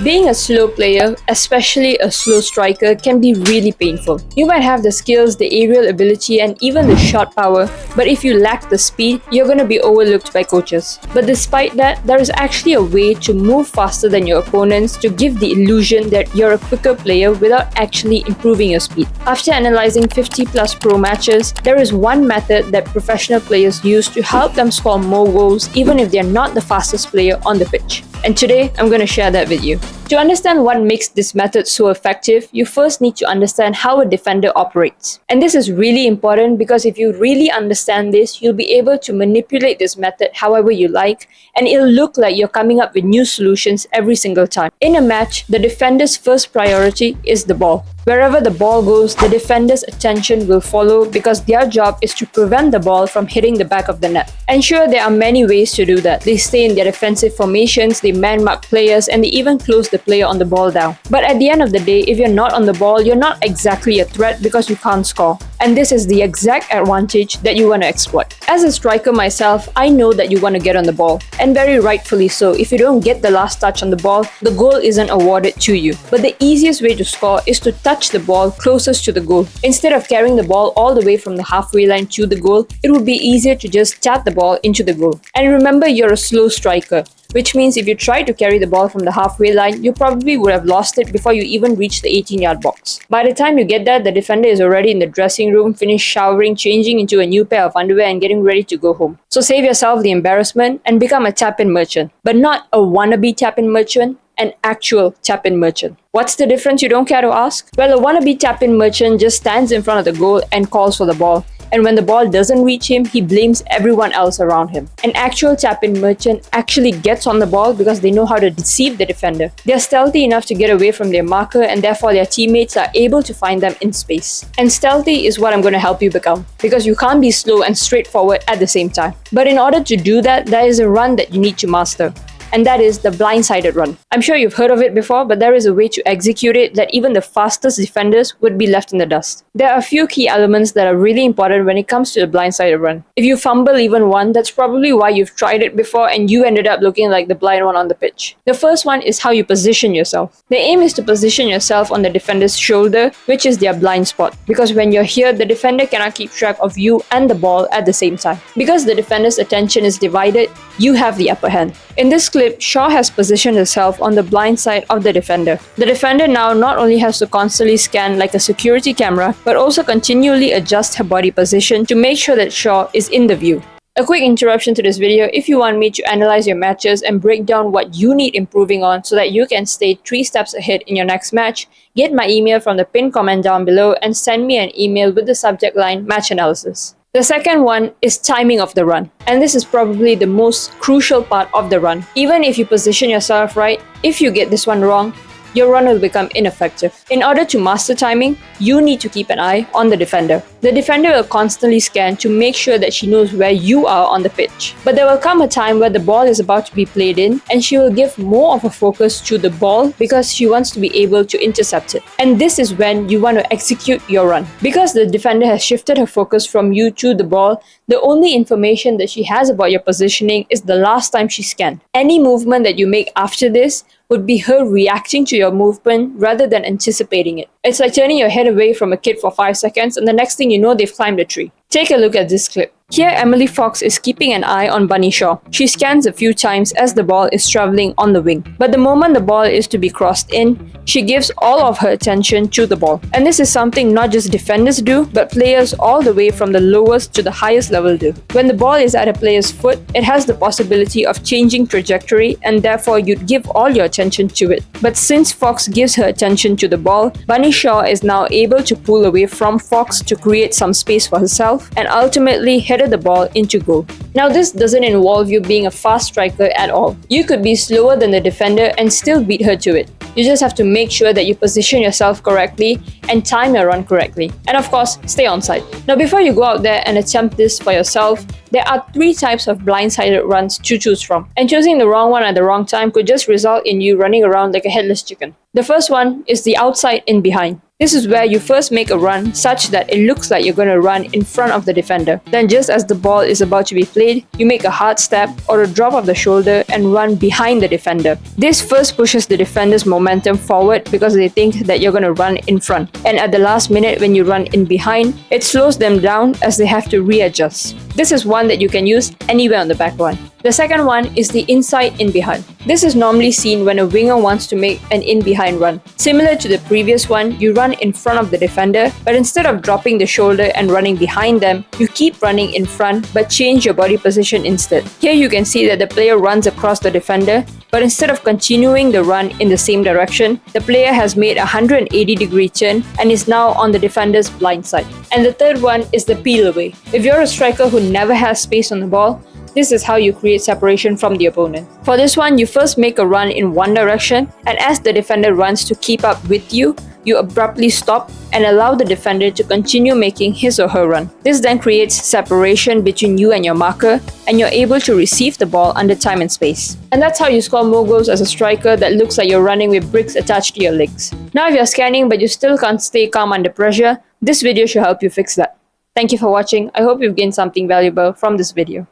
Being a slow player, especially a slow striker, can be really painful. You might have the skills, the aerial ability, and even the shot power, but if you lack the speed, you're going to be overlooked by coaches. But despite that, there is actually a way to move faster than your opponents to give the illusion that you're a quicker player without actually improving your speed. After analyzing 50 plus pro matches, there is one method that professional players use to help them score more goals even if they're not the fastest player on the pitch. And today, I'm going to share that with you. To understand what makes this method so effective, you first need to understand how a defender operates. And this is really important because if you really understand this, you'll be able to manipulate this method however you like, and it'll look like you're coming up with new solutions every single time. In a match, the defender's first priority is the ball. Wherever the ball goes, the defender's attention will follow because their job is to prevent the ball from hitting the back of the net. And sure, there are many ways to do that. They stay in their defensive formations, they man-mark players, and they even close the player on the ball down. But at the end of the day, if you're not on the ball, you're not exactly a threat because you can't score. And this is the exact advantage that you want to exploit. As a striker myself, I know that you want to get on the ball. And very rightfully so. If you don't get the last touch on the ball, the goal isn't awarded to you. But the easiest way to score is to touch the ball closest to the goal. Instead of carrying the ball all the way from the halfway line to the goal, it would be easier to just tap the ball into the goal. And remember, you're a slow striker, which means if you try to carry the ball from the halfway line, you probably would have lost it before you even reach the 18-yard box. By the time you get there, the defender is already in the dressing room, finished showering, changing into a new pair of underwear and getting ready to go home. So save yourself the embarrassment and become a tap-in merchant. But not a wannabe tap-in merchant, an actual tap-in merchant. What's the difference, you don't care to ask? Well, a wannabe tap-in merchant just stands in front of the goal and calls for the ball. And when the ball doesn't reach him, he blames everyone else around him. An actual tap-in merchant actually gets on the ball because they know how to deceive the defender. They're stealthy enough to get away from their marker, and therefore their teammates are able to find them in space. And stealthy is what I'm going to help you become, because you can't be slow and straightforward at the same time. But in order to do that, there is a run that you need to master. And that is the blindsided run. I'm sure you've heard of it before, but there is a way to execute it that even the fastest defenders would be left in the dust. There are a few key elements that are really important when it comes to the blindsided run. If you fumble even one, that's probably why you've tried it before and you ended up looking like the blind one on the pitch. The first one is how you position yourself. The aim is to position yourself on the defender's shoulder, which is their blind spot. Because when you're here, the defender cannot keep track of you and the ball at the same time. Because the defender's attention is divided, you have the upper hand. In this clip, Shaw has positioned herself on the blind side of the defender. The defender now not only has to constantly scan like a security camera, but also continually adjust her body position to make sure that Shaw is in the view. A quick interruption to this video. If you want me to analyze your matches and break down what you need improving on so that you can stay 3 steps ahead in your next match, get my email from the pinned comment down below and send me an email with the subject line Match Analysis. The second one is timing of the run. And this is probably the most crucial part of the run. Even if you position yourself right, if you get this one wrong, your run will become ineffective. In order to master timing, you need to keep an eye on the defender. The defender will constantly scan to make sure that she knows where you are on the pitch. But there will come a time where the ball is about to be played in and she will give more of a focus to the ball because she wants to be able to intercept it. And this is when you want to execute your run. Because the defender has shifted her focus from you to the ball, the only information that she has about your positioning is the last time she scanned. Any movement that you make after this would be her reacting to your movement rather than anticipating it. It's like turning your head away from a kid for 5 seconds and the next thing you know, they've climbed a tree. Take a look at this clip. Here, Emily Fox is keeping an eye on Bunny Shaw. She scans a few times as the ball is traveling on the wing. But the moment the ball is to be crossed in, she gives all of her attention to the ball. And this is something not just defenders do, but players all the way from the lowest to the highest level do. When the ball is at a player's foot, it has the possibility of changing trajectory and therefore you'd give all your attention to it. But since Fox gives her attention to the ball, Bunny Shaw is now able to pull away from Fox to create some space for herself and ultimately headed the ball into goal. Now this doesn't involve you being a fast striker at all. You could be slower than the defender and still beat her to it. You just have to make sure that you position yourself correctly and time your run correctly. And of course, stay onside. Now before you go out there and attempt this for yourself, there are 3 types of blindsided runs to choose from. And choosing the wrong one at the wrong time could just result in you running around like a headless chicken. The first one is the outside in behind. This is where you first make a run such that it looks like you're going to run in front of the defender. Then just as the ball is about to be played, you make a hard step or a drop of the shoulder and run behind the defender. This first pushes the defender's momentum forward because they think that you're going to run in front. And at the last minute when you run in behind, it slows them down as they have to readjust. This is one that you can use anywhere on the back line. The second one is the inside in behind. This is normally seen when a winger wants to make an in behind run. Similar to the previous one, you run in front of the defender, but instead of dropping the shoulder and running behind them, you keep running in front but change your body position instead. Here you can see that the player runs across the defender, but instead of continuing the run in the same direction, the player has made a 180-degree turn and is now on the defender's blind side. And the third one is the peel away. If you're a striker who never has space on the ball, this is how you create separation from the opponent. For this one, you first make a run in one direction, and as the defender runs to keep up with you, you abruptly stop and allow the defender to continue making his or her run. This then creates separation between you and your marker, and you're able to receive the ball under time and space. And that's how you score more goals as a striker that looks like you're running with bricks attached to your legs. Now if you're scanning but you still can't stay calm under pressure, this video should help you fix that. Thank you for watching. I hope you've gained something valuable from this video.